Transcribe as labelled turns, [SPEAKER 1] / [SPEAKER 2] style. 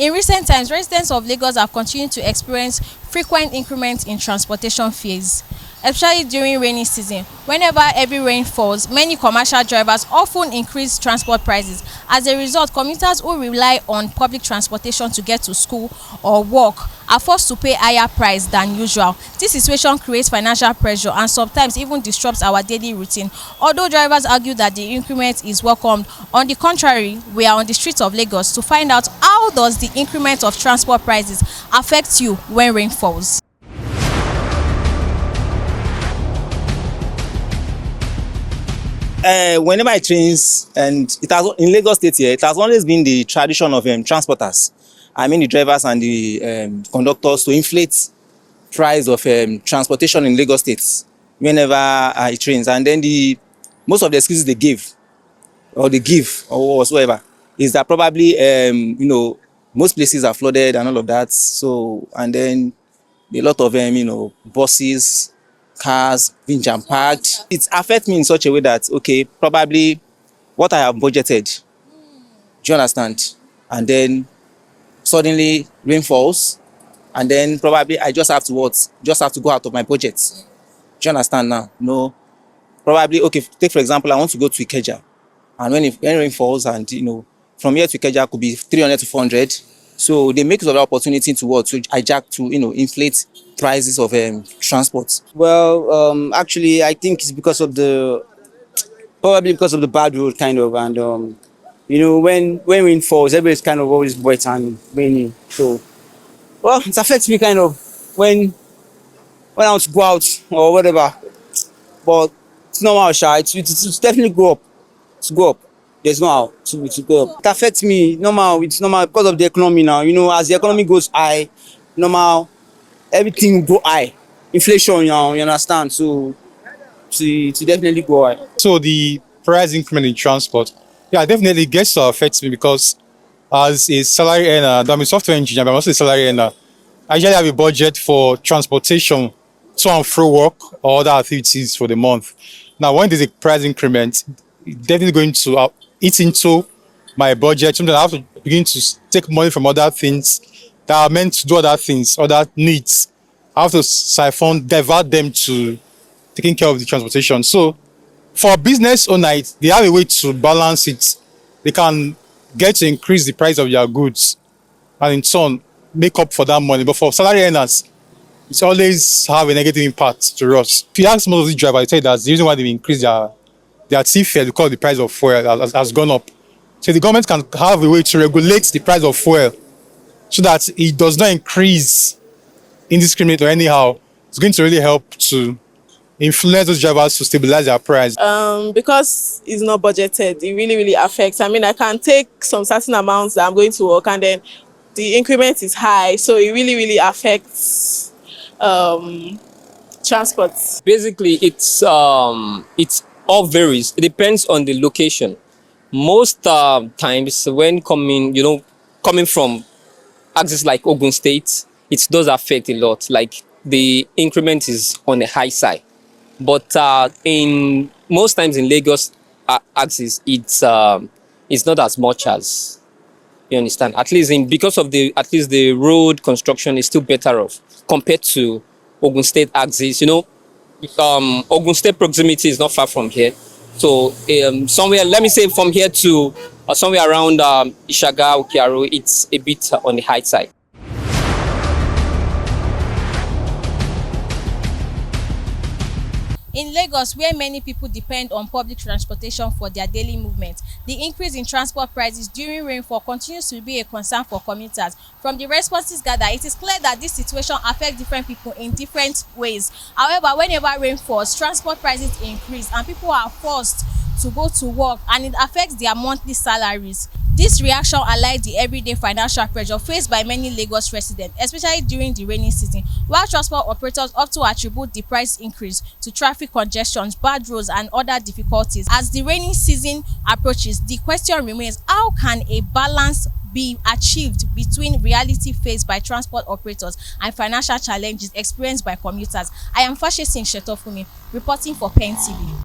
[SPEAKER 1] In recent times, residents of Lagos have continued to experience frequent increments in transportation fees, especially during rainy season. Whenever heavy rain falls, many commercial drivers often increase transport prices. As a result, commuters who rely on public transportation to get to school or work are forced to pay higher price than usual. This situation creates financial pressure and sometimes even disrupts our daily routine. Although drivers argue that the increment is welcomed, on the contrary, we are on the streets of Lagos to find out how does the increment of transport prices affect you when rain falls.
[SPEAKER 2] Whenever it rains, and it has in Lagos State here, it has always been the tradition of transporters, I mean the drivers and the conductors, to inflate price of transportation in Lagos State whenever it rains. And then most of the excuses they give or whatsoever is that probably most places are flooded and all of that. So, and then a lot of buses, cars being jam-packed. It affects me in such a way that, okay, probably what I have budgeted, do you understand? And then suddenly rain falls, and then probably I just have to go out of my budget. Do you understand now? No, probably, okay, take for example, I want to go to Ikeja, and when rain falls, and from here to Ikeja could be 300 to 400. So they make use of the opportunity to hijack, to inflate prices of transport.
[SPEAKER 3] Well, actually, I think it's probably because of the bad road, kind of, and when rain falls, everybody's kind of always wet and rainy. So, well, it affects me kind of when I want to go out or whatever. But it's normal, it's definitely go up. It's go up. There's no how to go up. It affects me. It's normal because of the economy now. As the economy goes high, normal, everything go high. Inflation now, you understand? So to definitely go high.
[SPEAKER 4] So the price increment in transport, yeah, definitely gets to affect me because as a salary earner, I'm a software engineer, but I'm also a salary earner. I usually have a budget for transportation to and fro work or other activities for the month. Now, when there's a price increment, it's definitely going to eat into my budget. Sometimes I have to begin to take money from other things that are meant to do other things, other needs. I have to divert them to taking care of the transportation. So for business owners, they have a way to balance it. They can get to increase the price of their goods and in turn make up for that money. But for salary earners, it's always have a negative impact to us. If you ask most of the drivers, they say that the reason why they increase their tea fare because the price of fuel has gone up. So the government can have a way to regulate the price of fuel so that it does not increase indiscriminately or anyhow. It's going to really help to influence those drivers to stabilize their price.
[SPEAKER 5] Because it's not budgeted, it really affects. I mean, I can take some certain amounts that I'm going to work, and then the increment is high, so it really affects transport.
[SPEAKER 6] Basically, it's all varies. It depends on the location. Most times when coming from axis like Ogun State, it does affect a lot. Like the increment is on the high side. But in most times in Lagos axis, it's not as much as, you understand. At least because of the road construction is still better off compared to Ogun State axis. Ogun State proximity is not far from here. So somewhere, let me say from here to somewhere around Ishaga, Okiaro, it's a bit on the high side.
[SPEAKER 1] In Lagos, where many people depend on public transportation for their daily movement, the increase in transport prices during rainfall continues to be a concern for commuters. From the responses gathered, it is clear that this situation affects different people in different ways. However, whenever rain falls, transport prices increase and people are forced to go to work, and it affects their monthly salaries. This reaction allied the everyday financial pressure faced by many Lagos residents, especially during the rainy season, while transport operators often attribute the price increase to traffic congestions, bad roads, and other difficulties. As the rainy season approaches, the question remains, how can a balance be achieved between reality faced by transport operators and financial challenges experienced by commuters? I am Fasesin Gbolahan, reporting for PEN TV.